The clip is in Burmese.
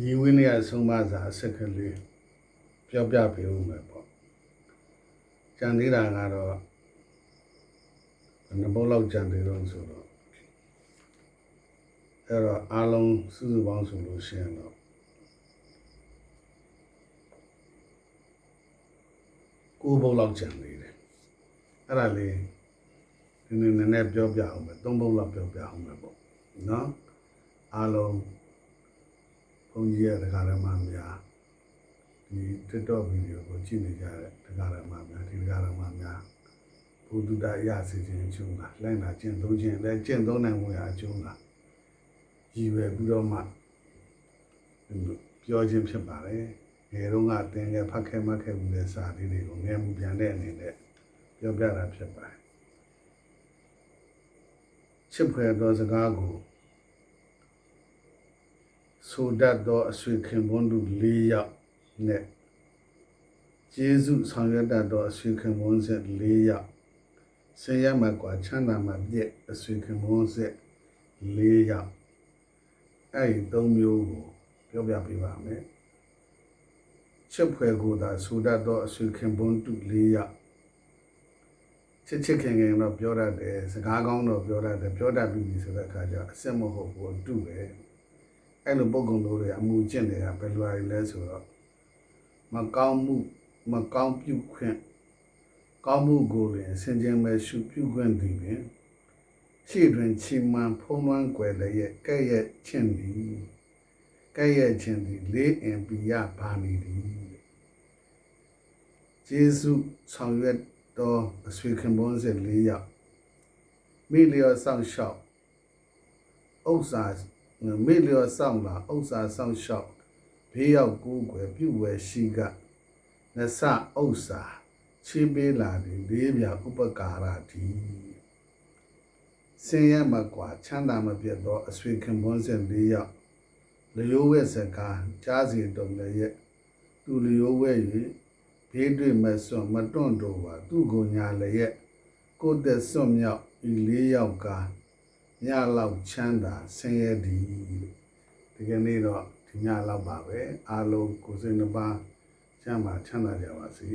ရီဝင်းရဆုံးမစာအဆက်ကလေးပြောပြပေးဦးမယ်ပေါ့ကြံသေးတာကတော့နှစ်ပုတ်လောက်ကြံသေးတော့ဆိုတော့အဲ့တော့အားလုံးစုစုပေါင်းဆိုလို့ရှိရင်တော့9ပုတ်လောက်ကြံသေးတယ်အဲ့ဒါလေးဒီနေ့နည်းနည်းပြောပြအောင်မယ်3ပုတ်လောက်ပြောပြအောင်မယ်ပေါ့နော်အားလုံးဘုန်းကြီးရဲ့တရားဓမ္မများဒီ TikTok ဗီဒီယိုကိုကြည့်နေကြတဲ့တရားဓမ္မများဒီတရားဓမ္မများဘုဒ္ဓတရားစီခြင်းအကျိုးလားလိုက်နာကျင့်သုံးခြင်းလည်းကျင့်သုံးနိုင်မှုရအကျိုးလားရည်ရွယ်ပြီးတော့မှပြောခြင်းဖြစ်ပါတယ်ငယ်တော့ကသင်ငယ်ဖတ်ခဲ့မှတ်ခဲ့မှုတဲ့စာလေးတွေကိုငယ်မှုပြန်တဲ့အနေနဲ့ပြောပြတာဖြစ်ပါတယ်ချစ်ဖွယ်သောစကားကိုဆိုတတ်သောအဆွေခင်ပွန်းတို့၄ယောက်နဲ့ကျေးဇူးဆောင်ရွက်တတ်သောအဆွေခင်ပွန်းဆက်၄ယောက်ဆင်းရဲမှာกว่าချမ်းသာမှာပြည့်အဆွေခင်ပွန်းဆက်၄ယောက်အဲ့ဒီ၃မျိုးကိုပြောပြပေးပါမယ်ချစ်ဖွယ်ကိုသာဆိုတတ်သောအဆွေခင်ပွန်းတို့၄ယောက်ချစ်ခင်ခင်တော့ပြောတတ်တယ်စကားကောင်းတော့ပြောတတ်တယ်ပြောတတ်ပြီဆိုတဲ့အခါကျအစစ်မဟုတ်ဘူးတူတယ်အဲ့လိုပုံကုံတို့တွေအမှုကျင့်တွေကဘယ်လိုလဲဆိုတော့မကောင်းပြုခွင့်ကောင်းမှုကိုလည်းဆင်ခြင်မဲ့ရှုပြုခွင့်သည်ပင်ရှေ့တွင်ချီမှန်ဖုံးလွှမ်းကွယ်လည်းရဲ့ကဲ့ရဲ့ခြင်းသည်လေးအင်ပီယဘာနီသည်ကျေးဇူးဆောင်ရွက်သောအဆွေခင်ပွန်းဆက်၄ယောက်မိလျော်ဆောင်ရှောက်ဥစ္စာမိလျော်ဆောင်လာဥစ္စာဆောင်ရှောက်ဘေးရောက်ကိုးကွယ်ပြုဝယ်ရှိကနဆဥစ္စာချီးပေးလာသည်လေးပြဥပကာရတိဆင်းရဲမကွာချမ်းသာမပြတ်သောအဆွေခင်ပွန်းဆက်၄ယောက်လျိုးဝဲစကားကြားစီတုံလည်းရဲ့သူလျိုးဝဲ၍ဘေးတွေ့မစွန့်မတွန့်တော်ပါသူကိုညာလည်းရဲ့ကိုယ်သက်စွန့်မြောက်ဤ၄ယောက်ကညလောက်ချမ်းသာဆင်းရဲသည်ဒီကနေ့တော့ဒီညလောက်ပါပဲအားလုံးကိုယ်စိတ်နှပါချမ်းသာကြပါစေ